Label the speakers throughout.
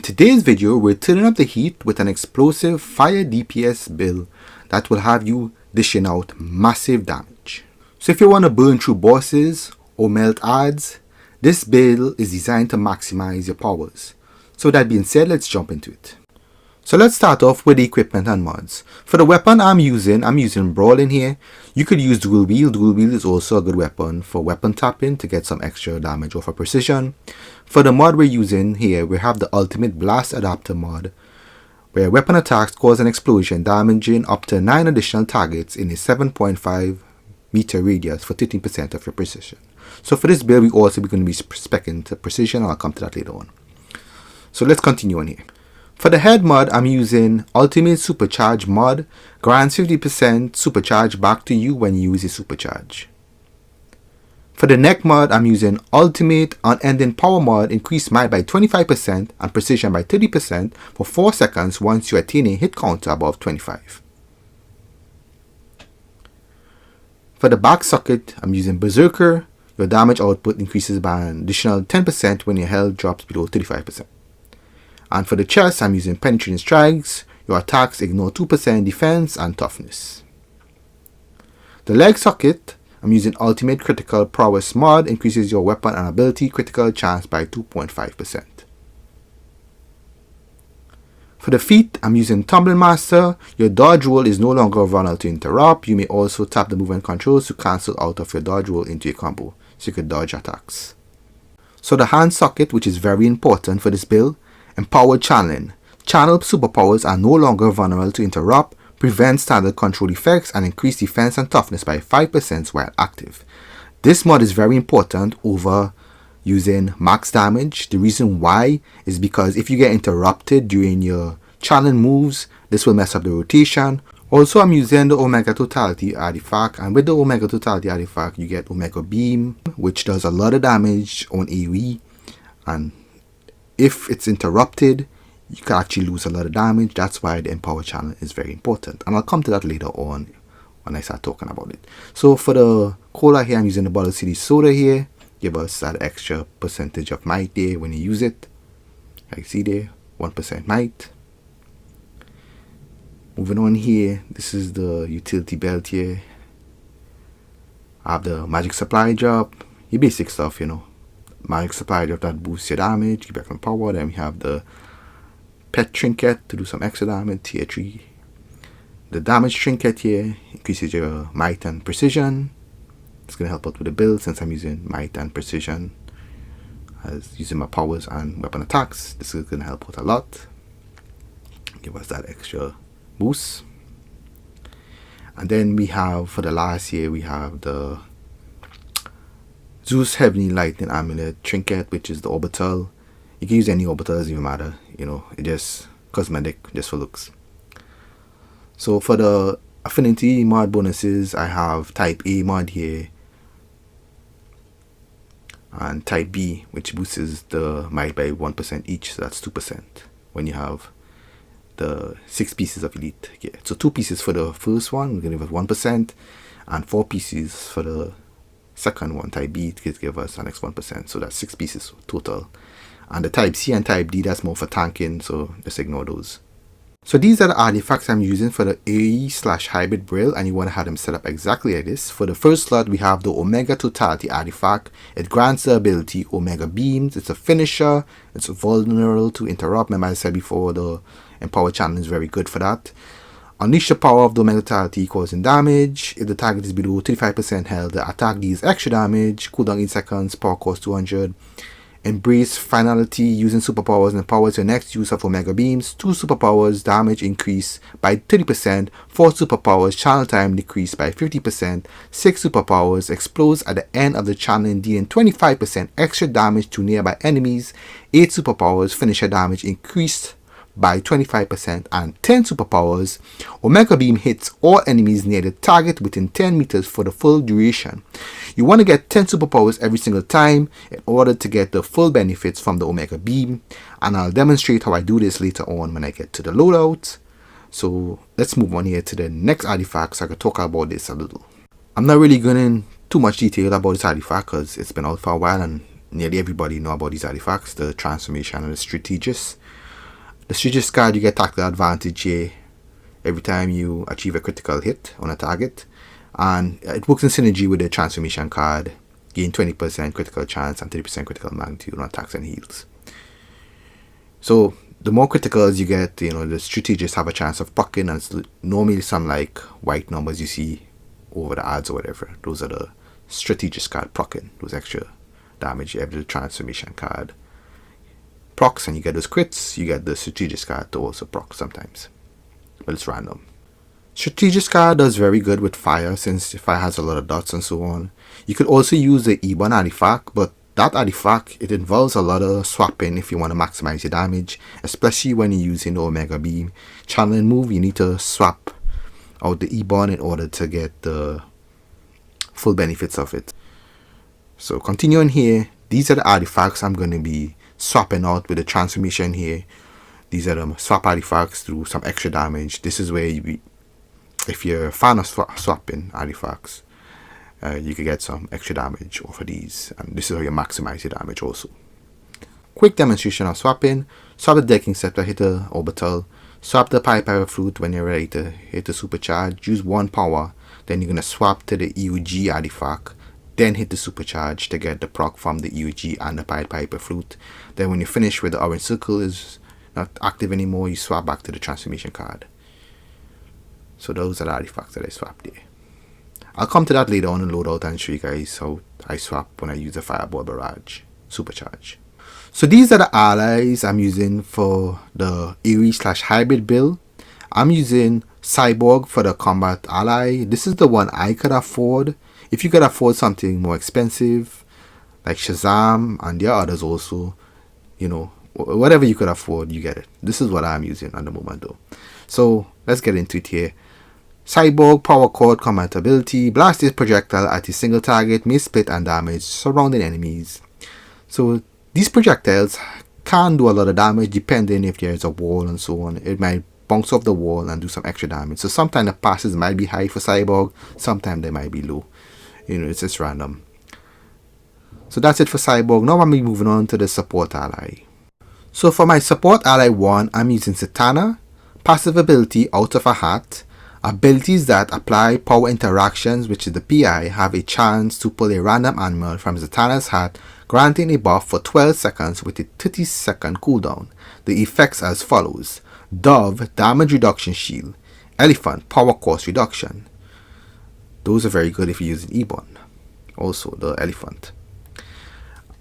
Speaker 1: today's video, we're turning up the heat with an explosive fire DPS build that will have you dishing out massive damage. So if you want to burn through bosses or melt adds, this build is designed to maximize your powers. So that being said, let's jump into it. So let's start off with the equipment and mods. For the weapon I'm using Brawl in here. You could use Dual Wheel. Dual Wheel is also a good weapon for weapon tapping to get some extra damage or for precision. For the mod we're using here, we have the Ultimate Blast Adapter mod, where weapon attacks cause an explosion damaging up to 9 additional targets in a 7.5 meter radius for 13% of your precision. So for this build, we also be going to be speccing to precision, and I'll come to that later on. So let's continue on here. For the head mod, I'm using Ultimate Supercharge mod, grants 50% supercharge back to you when you use a supercharge. For the neck mod, I'm using Ultimate Unending Power mod, increase might by 25% and precision by 30% for 4 seconds once you attain a hit counter above 25. For the back socket, I'm using Berserker. Your damage output increases by an additional 10% when your health drops below 35%. And for the chest, I'm using Penetrating Strikes. Your attacks ignore 2% defense and toughness. The leg socket, I'm using Ultimate Critical Prowess mod, increases your weapon and ability critical chance by 2.5%. For the feet, I'm using Tumble Master. Your dodge roll is no longer vulnerable to interrupt. You may also tap the movement controls to cancel out of your dodge roll into a combo, so you could dodge attacks. So the hand socket, which is very important for this build, Empowered Channeling. Channel superpowers are no longer vulnerable to interrupt, prevent standard control effects, and increase defense and toughness by 5% while active. This mod is very important over using max damage. The reason why is because if you get interrupted during your channeling moves, this will mess up the rotation. Also, I'm using the Omega Totality artifact, and with the Omega Totality artifact, you get Omega Beam, which does a lot of damage on AoE, and if it's interrupted, you can actually lose a lot of damage. That's why the Empower Channel is very important, and I'll come to that later on when I start talking about it. So for the cola here, I'm using the Bottle City Soda here. Give us that extra percentage of might there when you use it. Like you see there, 1% might. Moving on here, this is the utility belt here. I have the magic supply drop, your basic stuff, you know. Magic supply drop that boosts your damage, give back some power. Then we have the pet trinket to do some extra damage, tier 3. The damage trinket here increases your might and precision. It's going to help out with the build since I'm using might and precision as using my powers and weapon attacks. This is going to help out a lot. Give us that extra boost. And then we have, for the last here, we have the Zeus Heavenly Lightning Amulet Trinket, which is the orbital. You can use any orbital, doesn't even matter, you know, it's just cosmetic, just for looks. So for the affinity mod bonuses, I have type A mod here and type B, which boosts the might by 1% each, so that's 2% when you have the 6 pieces of elite gear. So 2 pieces for the first one, we're going to give it 1%, and 4 pieces for the second one, type B, to give us an next 1%, so that's 6 pieces total. And the type C and type D, that's more for tanking, so just ignore those. So these are the artifacts I'm using for the Aoe/Hybrid build, and you want to have them set up exactly like this. For the first slot, we have the Omega Totality artifact. It grants the ability Omega Beams. It's a finisher. It's vulnerable to interrupt. Remember I said before, the Empower Channel is very good for that. Unleash the power of the Omega Totality, causing damage. If the target is below 35% health, the attack deals extra damage. Cooldown 8 seconds, power cost 200. Embrace Finality, using superpowers and empowers your next use of Omega Beams. 2 superpowers, damage increase by 30%. 4 superpowers, channel time decrease by 50%. 6 superpowers, explodes at the end of the channel, dealing 25% extra damage to nearby enemies. 8 superpowers, finisher damage increased by 25%, and 10 superpowers, Omega Beam hits all enemies near the target within 10 meters for the full duration. You want to get 10 superpowers every single time in order to get the full benefits from the Omega Beam, and I'll demonstrate how I do this later on when I get to the loadout. So let's move on here to the next artifact so I can talk about this a little. I'm not really going in too much detail about this artifact because it's been out for a while and nearly everybody know about these artifacts, the transformation and the strategist. The strategist card, you get tactical advantage here every time you achieve a critical hit on a target, and it works in synergy with the transformation card. Gain 20% critical chance and 30% critical magnitude on attacks and heals. So the more criticals you get, the strategists have a chance of proccing, and normally some like white numbers you see over the odds or whatever. Those are the strategist card proccing, those extra damage. You have the transformation card procs and you get those crits. You get the strategist card to also proc sometimes, but it's random. Strategist card does very good with fire, since fire has a lot of dots and so on. You could also use the Ebon artifact, but that artifact, it involves a lot of swapping if you want to maximize your damage, especially when you're using the Omega Beam channeling move. You need to swap out the Ebon in order to get the full benefits of it. So continuing here, these are the artifacts I'm going to be swapping out with the transformation here. These are the swap artifacts through some extra damage. This is where if you're a fan of swapping artifacts, you can get some extra damage off of these, and this is how you maximize your damage also. Quick demonstration of swapping. Swap the decking scepter, hit the orbital. Swap the Piper Flute when you're ready to hit the Supercharge. Use 1 power, then you're going to swap to the EUG artifact, then hit the Supercharge to get the proc from the EUG and the Piper Flute. Then when you finish with the orange circle is not active anymore, you swap back to the transformation card. So those are the artifacts that I swapped there. I'll come to that later on in Loadout and show you guys how I swap when I use the Fireball Barrage Supercharge. So these are the allies I'm using for the Aoe/Hybrid build. I'm using Cyborg for the combat ally. This is the one I could afford. If you could afford something more expensive, like Shazam, and there are others also, whatever you could afford, you get it. This is what I'm using at the moment though. So let's get into it here. Cyborg power chord combat ability. Blast this projectile at a single target, may split and damage surrounding enemies. So these projectiles can do a lot of damage depending if there's a wall and so on. It might bounce off the wall and do some extra damage. So sometimes the passes might be high for Cyborg, sometimes they might be low. It's just random. So that's it for Cyborg. Now I'm moving on to the support ally. So for my support ally 1, I'm using Satana. Passive ability, Out of a Hat. Abilities that apply power interactions, which is the PI, have a chance to pull a random animal from Zatanna's hat, granting a buff for 12 seconds with a 30-second cooldown. The effects as follows: Dove, damage reduction shield. Elephant, power cost reduction. Those are very good if you're using Ebon. Also, the elephant.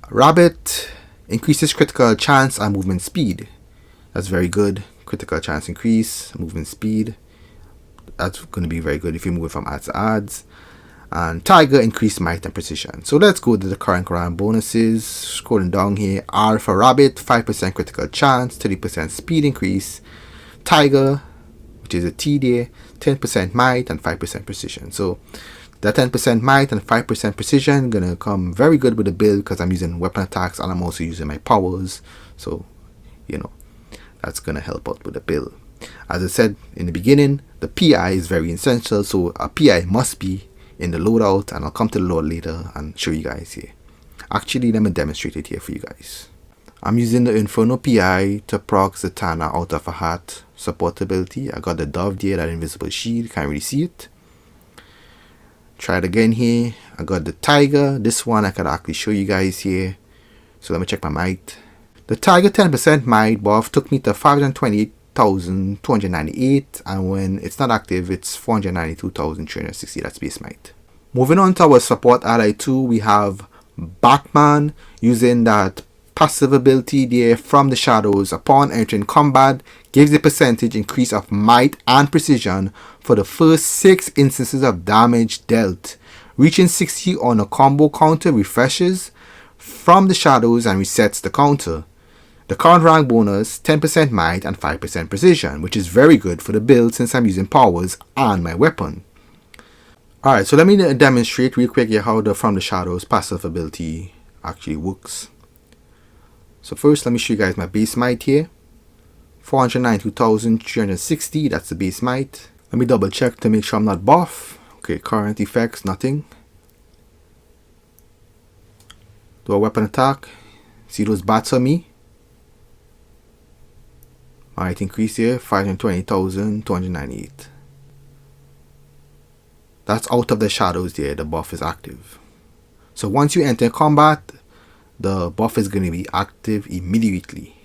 Speaker 1: Rabbit increases critical chance and movement speed. That's very good. Critical chance increase, movement speed. That's going to be very good if you move from adds to adds. And Tiger, increased might and precision. So let's go to the current round bonuses. Scrolling down here. R for Rabbit, 5% critical chance, 30% speed increase. Tiger, which is a T there, 10% might and 5% precision. So that 10% might and 5% precision gonna come very good with the build because I'm using weapon attacks and I'm also using my powers. So that's gonna help out with the build. As I said in the beginning, the PI is very essential, so a PI must be in the loadout, and I'll come to the loadout later and show you guys here. Actually, let me demonstrate it here for you guys. I'm using the Inferno PI to proc Zatanna Out of a Hat support ability. I got the Dove there, that invisible shield, can't really see it. Try it again here. I got the Tiger. This one I could actually show you guys here. So let me check my might. The Tiger 10% might buff took me to 528,298, and when it's not active, it's 492,360. That's base might. Moving on to our support ally 2, we have Batman using that passive ability there from the shadows. Upon entering combat, gives a percentage increase of might and precision for the first 6 instances of damage dealt. Reaching 60 on a combo counter refreshes from the shadows and resets the counter. The current rank bonus, 10% might and 5% precision, which is very good for the build since I'm using powers and my weapon. Alright, so let me demonstrate real quick here how the From the Shadows passive ability actually works. So first, let me show you guys my base might here. 492,360, that's the base might. Let me double check to make sure I'm not buff. Okay, current effects, nothing. Do a weapon attack. See those bats on me? Might increase here, 520,298. That's out of the shadows there, the buff is active. So once you enter combat, the buff is going to be active immediately.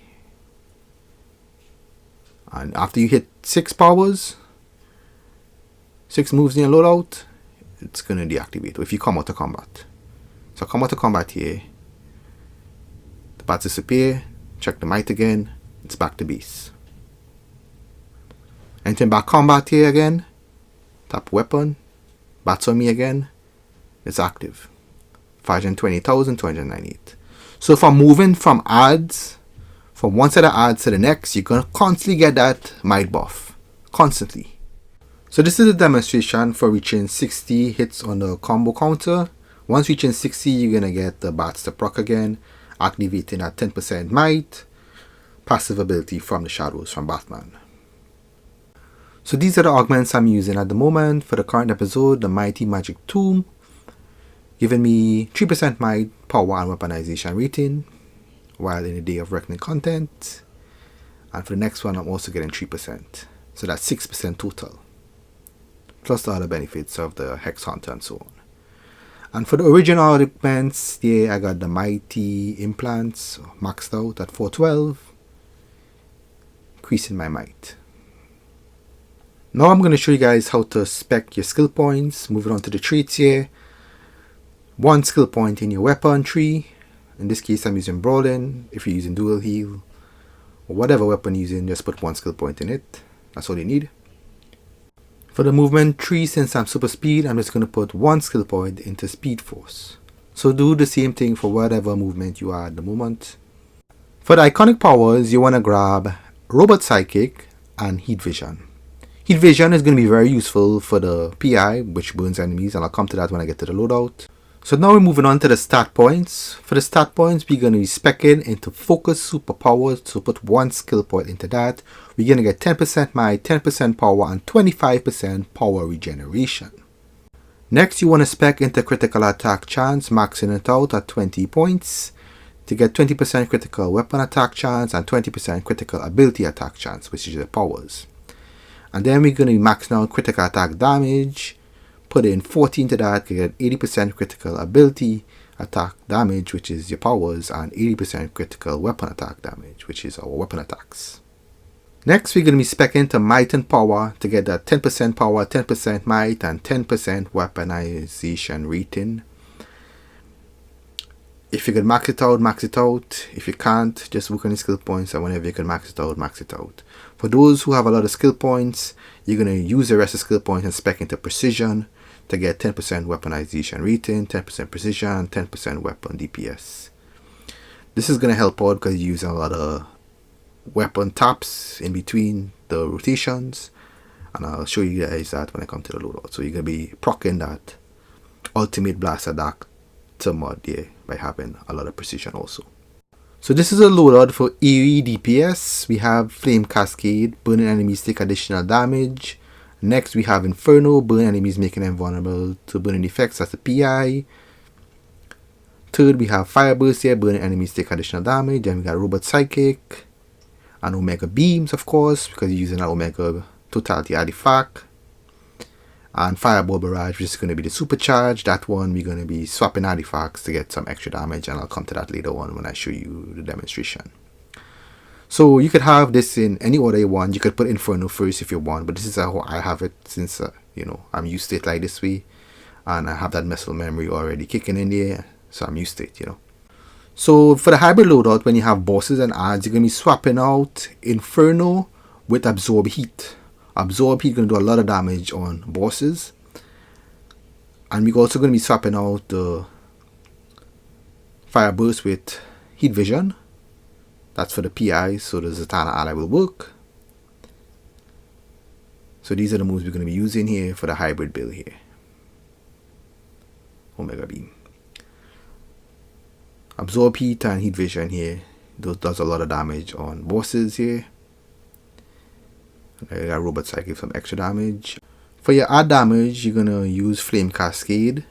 Speaker 1: And after you hit 6 powers, 6 moves in your loadout, it's going to deactivate if you come out of combat. So come out of combat here, the bats disappear, check the might again, it's back to base. Entering back combat here again, tap weapon, bats on me again, it's active. 520,298. So for moving from ads, from one set of ads to the next, you're going to constantly get that might buff. Constantly. So this is a demonstration for reaching 60 hits on the combo counter. Once reaching 60, you're going to get the bats to proc again, activating at 10% might, passive ability from the shadows from Batman. So these are the augments I'm using at the moment for the current episode. The Mighty Magic Tomb, giving me 3% might, power and weaponization rating, while in the Day of Reckoning content. And for the next one, I'm also getting 3%. So that's 6% total. Plus the other benefits of the Hex Hunter and so on. And for the original augments, yeah, I got the Mighty Implants maxed out at 412, increasing my might. Now I'm going to show you guys how to spec your skill points. Moving on to the traits here. 1 skill point in your weapon tree. In this case I'm using Brawling. If you're using Dual Heal or whatever weapon you're using, just put 1 skill point in it. That's all you need. For the movement tree, since I'm super speed, I'm just going to put 1 skill point into Speed Force. So do the same thing for whatever movement you are at the moment. For the iconic powers, you want to grab Robot Psychic and Heat Vision. Heat Vision is going to be very useful for the PI, which burns enemies, and I'll come to that when I get to the loadout. So now we're moving on to the stat points. For the stat points, we're going to be speccing into Focus Superpowers, so put 1 skill point into that. We're going to get 10% might, 10% power, and 25% power regeneration. Next, you want to spec into Critical Attack Chance, maxing it out at 20 points to get 20% critical weapon attack chance and 20% critical ability attack chance, which is the powers. And then we're going to be maxing out critical attack damage, put in 14 to that to get 80% critical ability attack damage, which is your powers, and 80% critical weapon attack damage, which is our weapon attacks. Next, we're going to be specking to might and power to get that 10% power, 10% might, and 10% weaponization rating. If you can max it out, max it out. If you can't, just work on your skill points, and whenever you can max it out, max it out. For those who have a lot of skill points, you're going to use the rest of skill points and spec into precision to get 10% weaponization rating, 10% precision, 10% weapon DPS. This is going to help out because you use a lot of weapon taps in between the rotations, and I'll show you guys that when I come to the loadout. So you're going to be proccing that ultimate blast attack to mod there by having a lot of precision also. So this is a loadout for Aoe DPS. We have Flame Cascade, burning enemies take additional damage. Next we have Inferno, burn enemies making them vulnerable to burning effects, that's the PI. Third we have Fire Burst here, burning enemies take additional damage. Then we got Robot Psychic and Omega Beams, of course, because you're using an Omega Totality Artifact. And Fireball Barrage, which is going to be the Supercharge. That one we're going to be swapping artifacts to get some extra damage, and I'll come to that later on when I show you the demonstration. So you could have this in any order you want. You could put Inferno first if you want, but this is how I have it, since I'm used to it like this way, and I have that muscle memory already kicking in there, so I'm used to it, So for the hybrid loadout, when you have bosses and adds, you're going to be swapping out Inferno with Absorb Heat. Absorb Heat going to do a lot of damage on bosses, and we're also going to be swapping out the Fire Burst with Heat Vision. That's for the PI, so the Zatanna ally will work. So these are the moves we're going to be using here for the hybrid build here. Omega Beam, Absorb Heat and Heat Vision here does a lot of damage on bosses here. I got Robot Psychic, some extra damage. For your add damage, you're gonna use Flame Cascade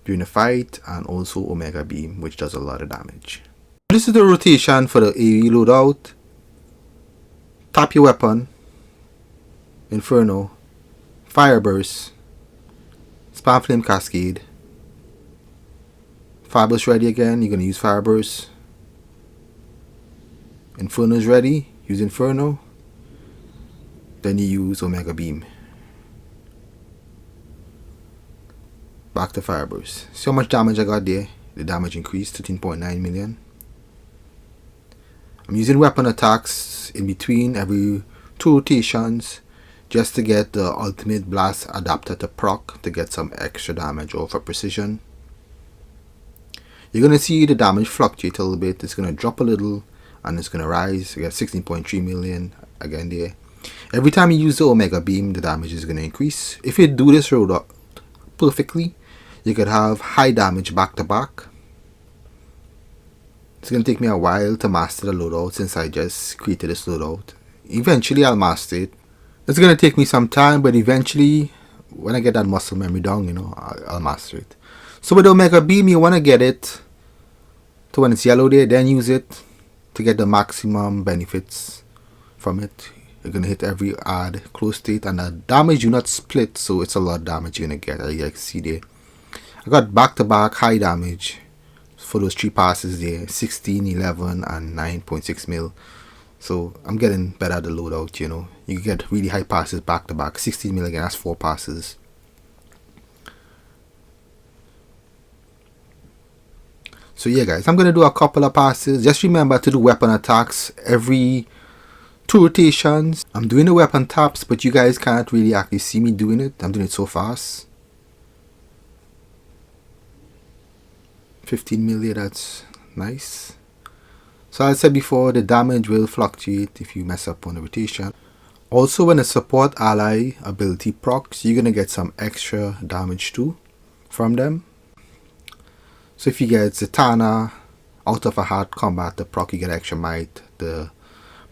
Speaker 1: during the fight, and also Omega Beam, which does a lot of damage. This is the rotation for the Aoe loadout. tap your weapon, Inferno, Fire Burst, Spam Flame Cascade, Fire Burst ready again, you're going to use Fire Burst. Inferno is ready, use Inferno. Then you use Omega Beam. Back to Fire Burst. See how much damage I got there? The damage increased to 13.9 million. I'm using weapon attacks in between every 2 rotations just to get the ultimate blast adapter to proc to get some extra damage or for precision. You're going to see the damage fluctuate a little bit. It's going to drop a little and it's going to rise. You get 16.3 million again there. Every time you use the Omega Beam, the damage is going to increase. If you do this loadout perfectly, you could have high damage back to back. It's going to take me a while to master the loadout since I just created this loadout. Eventually I'll master it. It's going to take me some time, but eventually when I get that muscle memory down, you know, I'll master it. So with the Omega Beam, you want to get it to when it's yellow there, then use it to get the maximum benefits from it. You're going to hit every ad close state, and the damage do not split, so it's a lot of damage you're going to get, as you can see there. I got back-to-back high damage for those 3 passes there, 16, 11, and 9.6 mil. So I'm getting better at the loadout, you know. You get really high passes back-to-back, 16 mil again, that's 4 passes. So yeah guys, I'm going to do a couple of passes. Just remember to do weapon attacks every 2 rotations. I'm doing the weapon taps, but you guys can't really actually see me doing it. I'm doing it so fast. 15 million, that's nice. So as I said before, the damage will fluctuate if you mess up on the rotation. Also, when the support ally ability procs, you're going to get some extra damage too from them. So if you get Zatanna out of a hard combat, the proc, you get extra might. The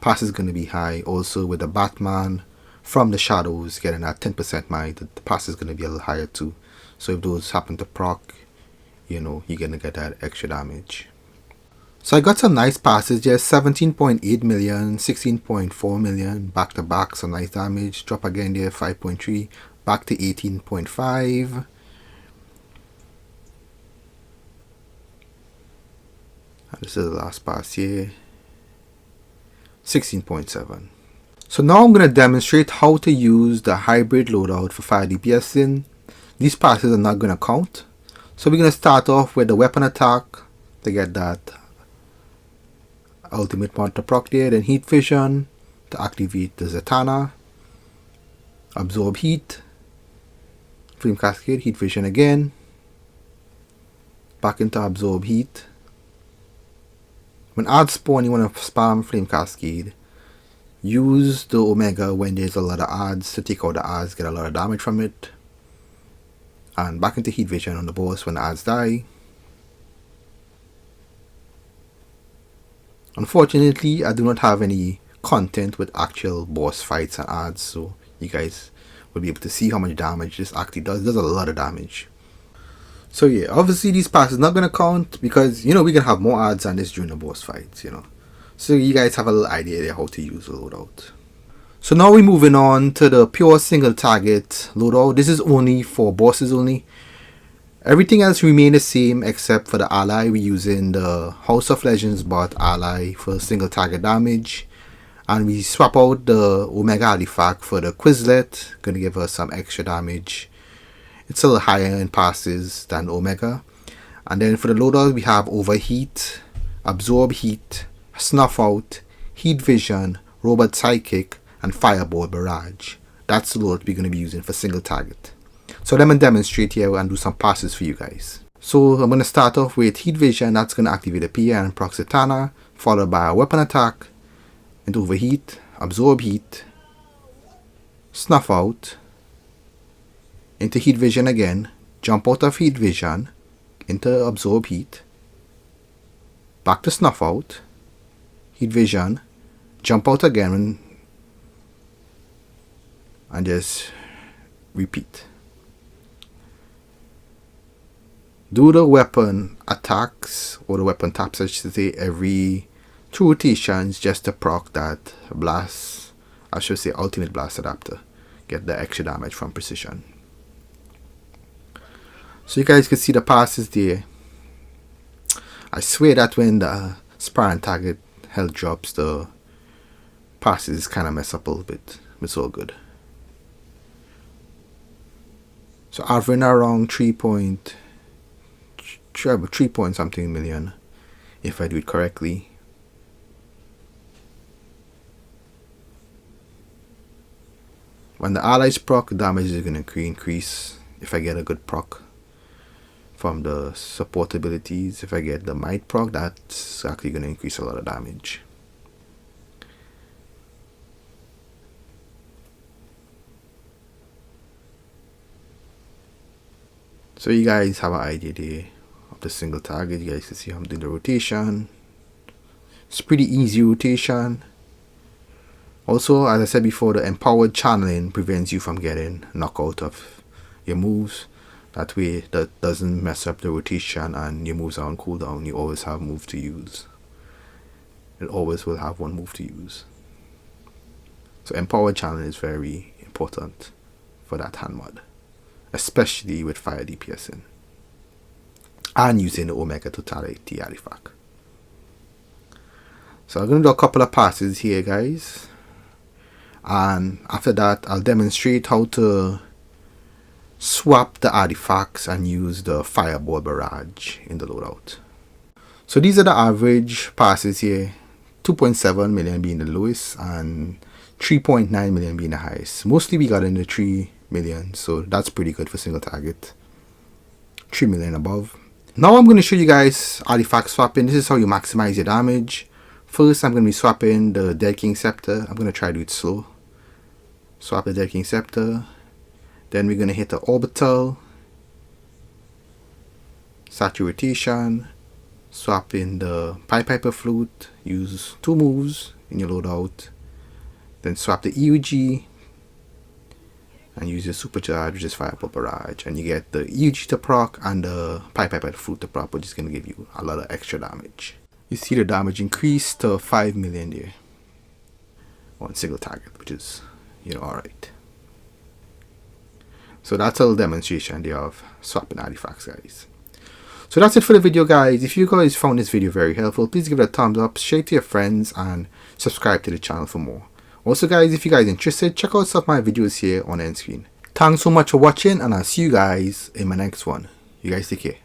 Speaker 1: pass is going to be high. Also with the Batman from the shadows getting that 10% might, the pass is going to be a little higher too. So if those happen to proc, you know, you're going to get that extra damage. So I got some nice passes, just 17.8 million, 16.4 million, back to back, some nice damage. Drop again there, 5.3, back to 18.5. And this is the last pass here, 16.7. So now I'm going to demonstrate how to use the hybrid loadout for 5 DPS in. These passes are not going to count. So we're going to start off with the weapon attack to get that ultimate monster proc there, then heat vision to activate the Zatanna, absorb heat, flame cascade, heat vision again, back into absorb heat. When ads spawn, you want to spam flame cascade. Use the Omega when there's a lot of ads to take out the ads, get a lot of damage from it. And back into heat vision on the boss when the ads die. Unfortunately, I do not have any content with actual boss fights and ads, so you guys will be able to see how much damage this actually does. It does a lot of damage. So yeah, obviously these passes not gonna count because, you know, we can have more ads on this during the boss fights, you know. So you guys have a little idea there how to use the loadout. So now we're moving on to the pure single target loadout. This is only for bosses only. Everything else remain the same except for the ally. We're using the House of Legends bot ally for single target damage. And we swap out the Omega artifact for the Quizlet. Gonna give us some extra damage. It's a little higher in passes than Omega. And then for the loadout we have Overheat, Absorb Heat, Snuff Out, Heat Vision, Robot Psychic, and Fireball Barrage. That's the loadout we're going to be using for single target. So let me demonstrate here and do some passes for you guys. So I'm going to start off with Heat Vision. That's going to activate the PA and proc Zatanna, followed by a weapon attack into Overheat, Absorb Heat, Snuff Out, into Heat Vision again, jump out of Heat Vision, into Absorb Heat, back to Snuff Out, Heat Vision, jump out again, and just repeat. Do the weapon attacks or the weapon taps, I should say, every 2 rotations just to proc that blast I should say Ultimate Blast Adapter. Get the extra damage from precision. So you guys can see the passes there. I swear that when the sparring target health drops, the passes kind of mess up a little bit. It's all good. So averaging around 3 point something million if I do it correctly. When the allies proc, damage is going to increase if I get a good proc from the support abilities. If I get the might proc, that's actually going to increase a lot of damage. So you guys have an idea there of the single target. You guys can see how I'm doing the rotation. It's pretty easy rotation. Also, as I said before, the empowered channeling prevents you from getting knocked out of your moves. That way, that doesn't mess up the rotation and your moves are on cooldown. You always have move to use. It always will have one move to use. So empowered channeling is very important for that hand mod, especially with fire DPSing and using the Omega Totality artifact. So I'm going to do a couple of passes here, guys, and after that I'll demonstrate how to swap the artifacts and use the Fireball Barrage in the loadout. So these are the average passes here. 2.7 million being the lowest and 3.9 million being the highest. Mostly we got in the 3 million, so that's pretty good for single target. 3 million above. Now I'm going to show you guys artifact swapping. This is how you maximize your damage. First I'm going to be swapping the Dead King Scepter. I'm going to try to do it slow. Swap the Dead King Scepter. Then we're going to hit the Orbital, Saturation, swap in the Piper Flute, use 2 moves in your loadout, then swap the EUG and use your Supercharge, which is Fireball Barrage, and you get the EUG to proc and the Piper Flute to proc, which is going to give you a lot of extra damage. You see the damage increase to 5 million there on single target, which is, you know, alright. So that's a little demonstration there of swapping artifacts, guys. So that's it for the video, guys. If you guys found this video very helpful, please give it a thumbs up, share it to your friends, and subscribe to the channel for more. Also, guys, if you guys are interested, check out some of my videos here on end screen. Thanks so much for watching, and I'll see you guys in my next one. You guys take care.